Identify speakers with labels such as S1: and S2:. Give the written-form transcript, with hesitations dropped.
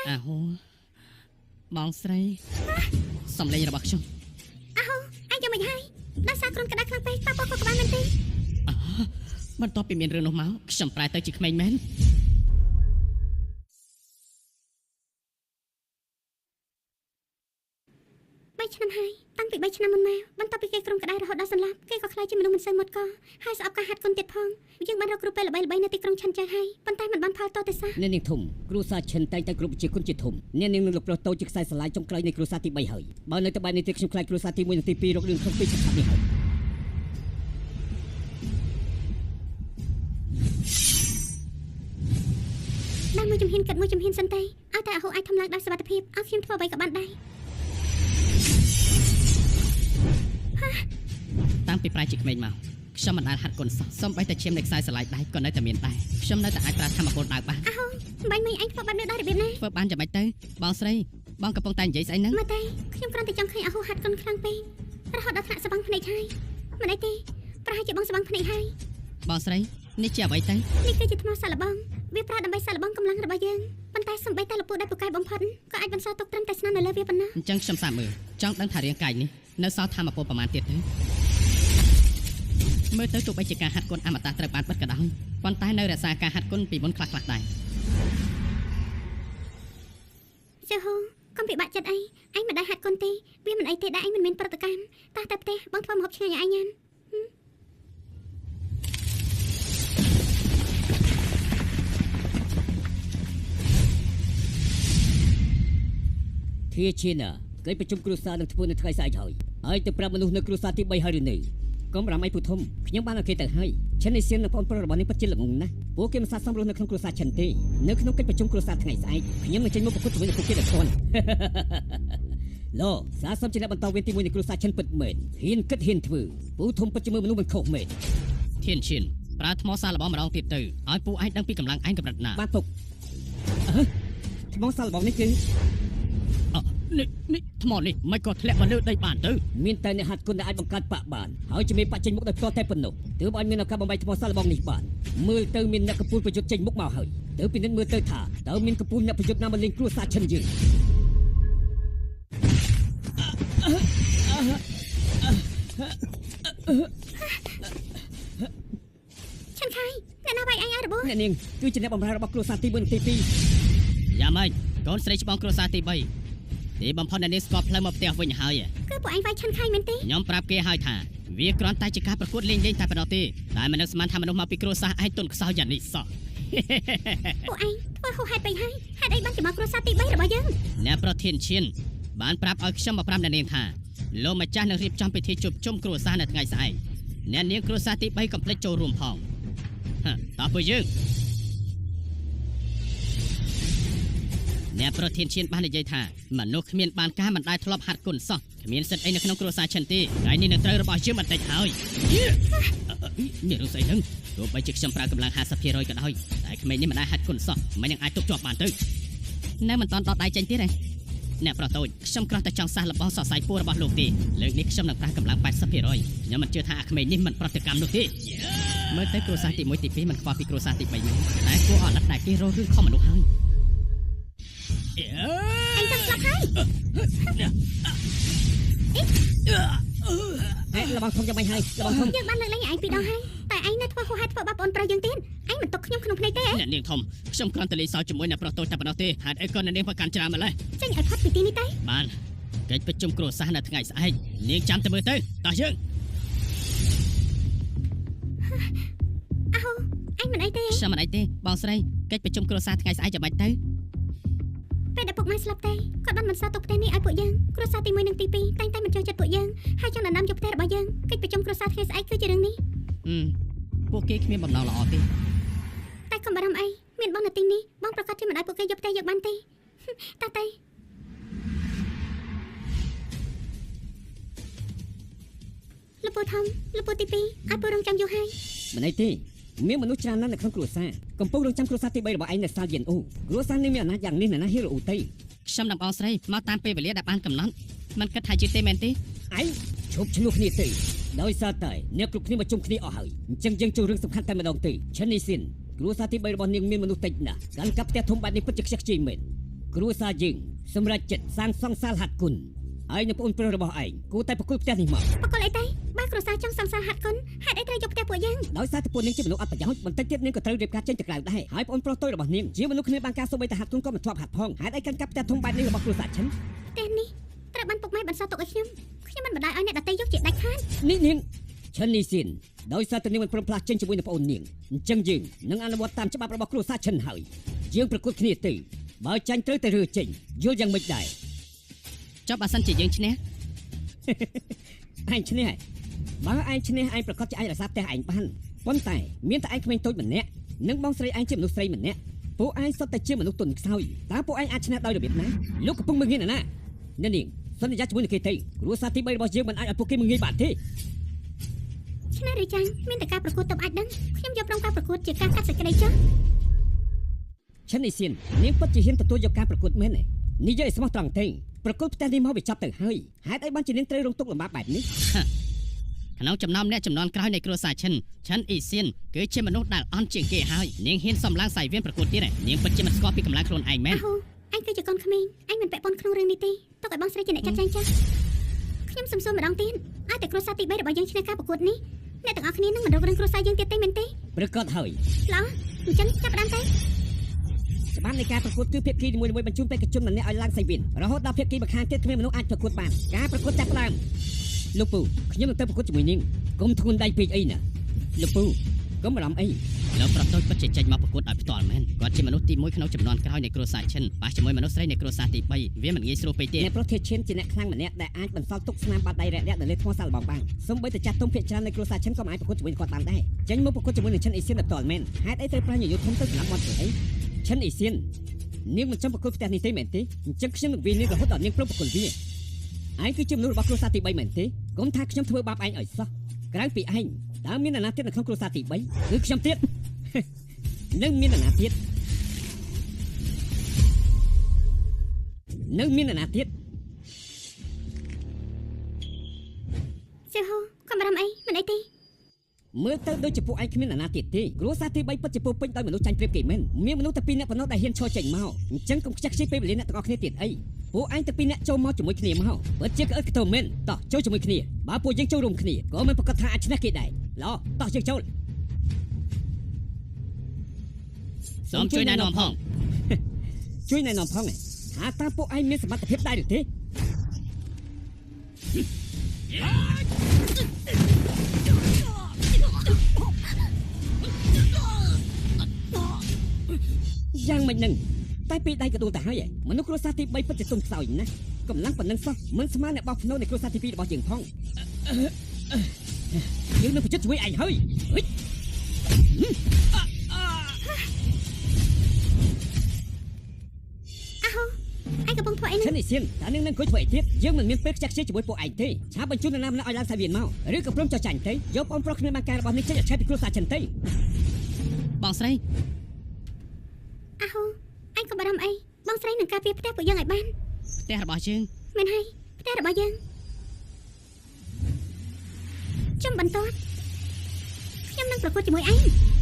S1: អាហូបងស្រីសំឡេងរបស់ខ្ញុំ
S2: អាហូអញយ៉ាងមិនហើយដល់សារគ្រុនក្តារខ្លាំងពេកប៉ះពោះខុសក្បាលមែនទេ
S1: បន្ទាប់ពីមានរឿងនោះមកខ្ញុំប្រែទៅជាក្មេងមែន
S2: 3 ឆ្នាំហើយតាំងពី3ឆ្នាំមុនមកបន្ទាប់ពីគេក្រុមក្តាររហូតដល់សន្លប់គេក៏ខ្លាចជាមនុស្សមិនសូវមុតកហើយស្អប់ការហាត់គុនទៀតផងយើងបានរកគ្រូពេទ្យល្បីៗនៅទីក្រុងឆិនចៅហើយប៉ុន្តែមិនបានផលតទៅសោះ
S3: អ្នកនាងធំគ្រូសាឆិនតែងតែគ្រប់ជាគុណជាធំអ្នកនាងនឹងលោកប្រុសតូចជាខ្សែស្រឡាយចុងក្រោយនៃគ្រូសាទី3ហើយបើនៅតែបែបនេះទេខ្ញុំខ្លាចគ្រូសាទី1និងទី2រករឿងក្នុងពេលឆាប់ៗនេះហើយ
S2: ដល់មួយជំហានកាត់មួយជំហានសិនទេឲ្យតែអាហូអាចធ្វើឡើងដោយសុវត្ថិភាពឲ្យខ្ញុំធ្វើអ្វីក៏បានដែរ
S1: តាំងពីប្រែជាក្មេងមកខ្ញុំមិនដែលហាត់គុនសោះសូម្បីតែឈាមនៃខ្សែស្រឡាយដៃក៏នៅតែមានដែរខ្ញុំនៅតែអាចប្រើធម្មពលដើរបាន
S2: អាហូបាញ់មិញអញធ្វើបាត់នៅដល់របៀបណា
S1: ធ្វើបានយ៉ាងម៉េចទៅបងស្រីបងកំពុងតែនិយាយស្អីហ្នឹង
S2: មកទេខ្ញុំគ្រាន់តែចង់ឃើញអាហូហាត់គុនខ្លាំងពេករហូតដល់ថ្នាក់ស្បង់ភ្នែកហើយមិនអីទេប្រហែលជាបងស្បង់ភ្នែកហើយ
S1: បងស្រីនេះជាអ្វីទៅ
S2: នេះគឺជាថ្មសាកល្បងវាប្រើដើម្បីសាកល្បងកម្លាំងរបស់យើងប៉ុន្តែសម្បីតែលពូដែលពូកែបំផុតក៏អាចបន្សល់ទុកត្រឹមតែស្នាមនៅលើវាប៉ុណ្ណោះ
S1: អញ្ចឹងខ្ញុំសាកមើលចង់ដឹងថារាងកាយនេះនៅសល់ធម្មពលប្រមាណទៀតទៅមើលទៅទោះបីជាការហាត់គុនអមតៈត្រូវបានបិទក៏ដោយប៉ុន្តែនៅរក្សាការហាត់គុនពីមុនខ្លះៗដែរ
S2: សូហូកុំពិបាកចិត្តអីអញមិនដែលហាត់គុនទេវាមិនអីទេដែលអញមិនមានប្រតិកម្មតោះទៅផ្ទះបងធ្វើម្ហូបឆ្ងាញ់ឲ្យអញញ៉ាំ
S3: ធាឈានកិច្ចប្រជុំគ្រួសារនឹងធ្វើនៅថ្ងៃស្អែកហើយទៅប្រាប់មនុស្សនៅគ្រួសារទី3ហើយឬនៅកុំរំអីពូធំខ្ញុំបានឲ្យគេទៅហើយឈិននេះសៀននិងបងប្រុសរបស់នេះពិតជាល្ងងណាស់ពួកគេមិនសាកសមរស់នៅក្នុងគ្រួសារឈិនទេនៅក្នុងកិច្ចប្រជុំគ្រួសារថ្ងៃស្អែកខ្ញុំនឹងចេញមកប្រកួតជាមួយនឹងពួកគេដល់ខ្លួនឡូសារសំជាអ្នកបន្តវេនទី1នៃគ្រួសារឈិនពិតមែនហ៊ានគិតហ៊ានធ្វើពូធំពិតជាមើលមនុស្សមិនខុសមែន
S1: ធានឈានប្រើថ្មសាឡបងម្ដងទៀតទៅឲ្យពូឯងដឹងពីកម្លាំងឯងកម្រិតណា
S3: បាទពុកថ្មសាឡបងនេះគឺ
S1: នេះថ្មនេះមិនក៏ធ្លាក់មកលើដីបានទៅ
S3: មានតែអ្នកហាត់គុនដែលអាចបង្កើតបាក់បានហើយជំនាញបាក់ចេញមុខដោយផ្ទាល់តែប៉ុណ្ណោះទើបឲ្យមានឱកាសបំបីថ្មសាឡបងនេះបានមើលទៅមានអ្នកកំពូលប្រយុទ្ធចេញមុខមកហើយទៅពិនិត្យមើលទៅថាតើមានកំពូលអ្នកប្រយុទ្ធណាមកលេងគ្រួសារឈិនយើង
S2: ឈិនខៃអ្នកណាវាយអញឲ្យរបួស
S3: អ្នកនាងគឺជាអ្នកបម្រើរបស់គ្រួសារទី1និងទី
S1: 2យ៉ាងម៉េចកូនស្រីច្បងគ្រួសារទី3ទីបំផុតអ្នកនាងស្គាល់ផ្លូវមកផ្ទះវិញហើយ
S2: គឺពួកឯងវាយឈិនខៃមែនទេ
S1: ខ្ញុំប្រាប់គេហើយថាវាគ្រាន់តែជាការប្រកួតលេងតែប៉ុណ្ណោះទេតែមិននឹកស្មានថាមនុស្សមកពីគ្រួសារឯងទុនខ្សោយយ៉ាងនេះសោះ
S2: ពួកឯងធ្វើហួសហេតុពេកហើយហេតុអីបានជាមកគ្រួសារទី3របស់យើង
S1: អ្នកប្រធានឈានបានប្រាប់ឲ្យខ្ញុំមកប្រាប់អ្នកនាងថាលោកម្ចាស់នឹងរៀបចំពិធីជួបជុំគ្រួសារនៅថ្ងៃស្អែកអ្នកនាងគ្រួសារទី3កុំភ្លេចចូលរួមផងតើពួកយើងអ្នកប្រធានឈានបាននិយាយថាមនុស្សគ្មានបានការមិនដែលធ្លាប់ហាត់គុនសោះគ្មានសិទ្ធិអីនៅក្នុងគ្រួសារឈិនទេថ្ងៃនេះនឹងត្រូវរបស់យើងបន្តិចហើយមានរឿងស្អីហ្នឹងទោះបីជាខ្ញុំប្រើកម្លាំង 50% ក៏ដោយតែក្មេងនេះមិនដែលហាត់គុនសោះមិននឹងអាចទប់ជាប់បានទៅនៅមិនតាន់ដកដៃចេញទៀតទេអ្នកប្រតូចខ្ញុំគ្រាន់តែចង់សាសលបងសរសៃពួររបស់លោកទេលើកនេះខ្ញុំនឹងប្រើកម្លាំង 80% ខ្ញុំមិនជឿថាអាក្មេងនេះមិនប្រតិកម្មនោះទេមើលទៅគ្រួសារទី1ទី2មិនខ្វល់ពីគ្រួសារទី3មែនតែគួរអត់តែគេរករឿងខំមនុស្សហើយ
S2: អញចង់ស្លាប់ហើយ
S3: លបងធំយ៉ាងម៉េចហើយលបងធំ
S2: យើងបានលើកលែងឯងពីរដងហើយតែឯងនៅធ្វើហួសហេតុធ្វើបាបប្អូនប្រុសយើងទៀតឯងមិនទុកខ្ញុំក្នុងភ្នែកទេ
S1: អ្នកនាងធំខ្ញុំគ្រាន់តែលេងសើចជាមួយអ្នកប្រុសតូចតែប៉ុណ្ណោះទេហេតុអីក៏អ្នកនាងប្រកាន់ច្រើនម្ល៉េះ
S2: ចេញឲ្យផុតពីទីនេះទៅ
S1: បានកិច្ចប្រជុំគ្រួសារនៅថ្ងៃស្អែកនាងចាំតែមើលទៅតោះយើង
S2: អាហូអញមិនអីទេ
S1: ខ្ញុំមិនអីទេបងស្រីកិច្ចប្រជុំគ្រួសារថ្ងៃស្អែកយ៉ាងម៉េចទៅ
S2: ពេលដែលពុកម៉ែស្លាប់ទេគាត់បានបន្សល់ទុកផ្ទះនេះឲ្យពួកយើងគ្រួសារទី1និងទី2តែងតែមិនចូលចិត្តពួកយើងហើយចង់ដណ្ដើមយកផ្ទះរបស់យើងកិច្ចប្រជុំគ្រួសារថ្ងៃស្អែកគឺជារឿងនេះ
S1: ពួកគេគ្មានបំណងល្អទេ
S2: តែកុំបារម្ភអីមានបងនៅទីនេះបងប្រកាសជាមិនឲ្យពួកគេយកផ្ទះយកបានទេតាតែលពូធំលពូទី2ឲ្យពូរងចាំយូរហើយ
S3: មិនអីទេមានមនុស្សច្រើនណាស់នៅក្នុងគ្រួសារកំពុងរងចាំគ្រួសារទី3របស់ឯងនៅសាលយិនអូគ្រួសារនេះមានអំណាចយ៉ាងនេះណាហ៊ីរ៉ូទេ
S1: ខ្ញុំនឹងបងស្រីមកតាមពេលវេលាដែលបានកំណត់មិនគិតថាជាទេមែនទេ
S3: ឯងឈប់ឈ្លោះគ្នាទេដោយសារតែអ្នកគ្រប់គ្នាមកជុំគ្នាអស់ហើយអញ្ចឹងយើងចូលរឿងសំខាន់តែម្ដងទេឈិននេះស៊ីនគ្រួសារទី3របស់នាងមានមនុស្សតិចណាស់កាន់កាប់ផ្ទះធំបែបនេះពិតជាខ្ជិះខ្ជាយមែន គ្រួសារយើងសម្រាប់ចិត្តសាងសង់សាលហាត់គុណហើយនៅប្អូនប្រុសរបស់ឯងគួរតែប្រគល់ផ្ទះនេះមក
S2: បកលអីទេបើគ្រួសារចង់សង្សារហាត់គុណហេតុអីត្រូវយកផ្ទះពួកយើង
S3: ដោយសារតែពួកនាងជាមនុស្សអត់ប្រយោជន៍បន្តិចទៀតនាងក៏ត្រូវរៀបការចេញទៅក្រៅដែរហើយប្អូនប្រុសតូចរបស់នាងជាមនុស្សគ្នាបានការសូម្បីតែហាត់គុណក៏មិនធ្លាប់ហាត់ផងហេតុអីកាន់កាប់ផ្ទះធំបែបនេះរបស់គ្រួសារឈិន
S2: ផ្ទះនេះត្រូវបានពុកម៉ែបន្សល់ទុកឲ្យខ្ញុំមិនបណ្ដោយឲ្យអ្នកដទៃយកជាដាច់ខាត
S3: នេះនាងឈិននេះស៊ីនដោយសារតែនាងមិនព្រមផ្លាស់ចេញជាមួយនឹងប្អូននាងអញ្ចឹងយើងនឹងអនុវត្តតាមច្បាប់របស់គ្រួសារឈិនហើយយើងប្រកួតគ្នាទៅបើចាញ់ត្រូវតែរើចេញយល់យ៉ាងម៉េចដែរ
S1: ចុះបើសិនជាយើងឈ្នះ
S3: ឯងឈ្នះបើឯងឈ្នះឯងប្រកាសជាឯងរក្សាផ្ទះឯងបានប៉ុន្តែមានតែឯងក្មេងតូចម្នាក់និងបងស្រីឯងជាមនុស្សស្រីម្នាក់ពួកឯងសុទ្ធតែជាមនុស្សទុនខ្សោយតើពួកឯងអាចឈ្នះដោយរបៀបណាលោកកំពុងមើលងាយណានាងសន្យាជាមួយនឹងគេទៅគ្រួសារទី3របស់យើងមិនអាចឲ្យពួកគេមើលងាយបានទេ
S2: ឈ្នះឬចាញ់មានតែការប្រកួតទៅអាចដឹងខ្ញុំយកប្រងការប្រកួតជាការកាត់សេចក្តីចុះ
S3: ឈិននេះស៊ីននាងពិតជាហ៊ានទទួលយកការប្រកួតមែនទេនិយាយឲ្យស្មោះត្រង់ទេប្រកួតផ្ទះនេះមកវាចាប់ទៅហើយហេតុអីបានជានាងត្រូវរងទុក្ខលំបាកបែបនេះ
S1: ក្នុងចំណោមអ្នកចំនួនក្រោយនៃគ្រួសារឈិនអ៊ីសៀនគឺជាមនុស្សដែលអន់ជាងគេហើយនាងហ៊ានសំឡាងសាយវៀនប្រកួតទៀតនាងពិតជាមិនស្គាល់ពីកម្លាំងខ្លួនឯងមែន
S2: អាហូអញគឺជាកូនក្មេងអញមិនពាក់ព័ន្ធក្នុងរឿងនេះទេទុកឲ្យបងស្រីជាអ្នកចាត់ចែងចុះខ្ញុំសុំសួរម្ដងទៀតឲ្យតែគ្រួសារទី3របស់យើងឈ្នះការប្រកួតនេះអ្នកទាំងអស់គ្នានឹងមិនរករឿងគ្រួសារយើងទៀតទេមែនទេ
S3: ប្រកាសហើយ
S2: ឡោះអញ្ចឹងចាប់ផ្ដើមទៅ
S3: ច្បាប់នៃការប្រកួតគឺភាគីនីមួយៗបញ្ជូនបេក្ខជនម្នាក់ឲ្យឡើងសាយវៀនរហូតដល់ភាគីម្ខាងទៀតគ្មានមនុស្សអាចប្រកួតបានការប្រកួតចាប់ផ្ដើមលោកពូខ្ញុំនឹងទៅប្រកួតជាមួយនាងកុំធ្ងន់ដៃពេកអីណាលោកពូកុំបារម្ភអី
S1: លោកប្រុសតូចពិតជាចេញមកប្រកួតដោយផ្ទាល់មែនគាត់ជាមនុស្សទី1ក្នុងចំនួនក្រោយនៃគ្រួសារឈិនប៉ះជាមួយមនុស្សស្រីនៃគ្រួសារទី3វាមិនងាយស្រួលពេកទេ
S3: អ្នកប្រុសធាឈិនជាអ្នកខ្លាំងម្នាក់ដែលអាចបន្សល់ទុកស្នាមបាត់ដៃរាក់រាក់នៅលើថ្មសាល់បងបានសូម្បីតែចាស់ទុំភាគច្រើននៃគ្រួសារឈិនក៏មិនអាចប្រកួតជាមួយគាត់បានដែរចេញមកប្រកួតជាមួយនឹងឈិនអ៊ីសៀនដោយផ្ទាល់មែនហេតុអីត្រូវប្រាញ់យុទ្ធធំទៅសម្រាប់មាត់ធ្វើអីឈិនអ៊ីសៀននាងមិនចង់ប្រកួតផ្ទះនេះទេមែនទេអញ្ចឹងខ្ញុំនឹងវានាងរហូតដល់នាងព្រមប្រកួតវាឯងគឺជាមនុស្សរបស់គ្រួសារទី3មែនទេកុំថាខ្ញុំធ្វើបាបឯងឲ្យសោះក្រៅពីឯងតើមាននរណាទៀតនៅក្នុងគ្រួសារទី3គឺខ្ញុំទៀត នឹងមាននរណាទៀត
S2: សៀវហូកុំបារម្ភអីមិនអីទេ
S3: មើលទៅដូចជាពួកឯងគ្មាននរណាទៀតទេគ្រួសារទី3ពិតជាពោពេញដោយមនុស្សចាញ់ព្រៀបគេមែនមានមនុស្សតែ2នាក់ប៉ុណ្ណោះដែលហ៊ានឈរចេញមកអញ្ចឹងកុំខ្ជះខ្ជាយពេលវេលាអ្នកទាំងអស់គ្នាទៀតអីពួកឯងតែ2នាក់ចូលមកជាមួយគ្នាមកពិតជាក្អឹកខ្ទមមែនតោះចូលជាមួយគ្នាបើពួកយើងចូលរួមគ្នាក៏មិនប្រកាសថាអាចឈ្នះគេដែរឡោះតោះយើងចូល
S1: សូមជួយណែនាំផង
S3: ជួយណែនាំផងថាតើពួកឯងមានសមត្ថភាពដែរឬទេយ៉ាងមិននឹងតែពីដៃក៏ដួលទៅហើយមនុស្សគ្រួសារទី3ពិតជាទុនខ្សោយណាស់កម្លាំងប៉ុណ្ណឹងសោះមិនស្មើអ្នកបោះភ្នោនៃគ្រួសារទី2របស់យើងផងយើងនឹងប្រយុទ្ធជួយឯងហើយ
S2: អាហូឯងកំពុងធ្វើអី
S3: ឈិ
S2: នោះ
S3: នអ៊ីសៀនតើនាងនឹងអង្គុយធ្វើអីទៀតយើងមិនមានពេលខ្ជះខ្ជាយជាមួយពួកឯងទេឆាប់បញ្ជូននរណាម្នាក់ឲ្យឡើងសាយវៀនមកឬក៏ព្រមចោះចាញ់ទៅយកបងប្រុសគ្នាមកការរបស់នាងចេញឲ្យឆេះពីគ្រួសារឈិនទៅ
S1: បងស្រី
S2: អាហូអញកុំបារម្ភអីបងស្រីនឹងការពារផ្ទះពួកយើងឲ្យបាន
S1: ផ្ទះរបស់យើង
S2: មែនហើយផ្ទះរបស់យើងចាំបន្ទាប់ខ្ញុំនឹងប្រកួតជាមួយឯង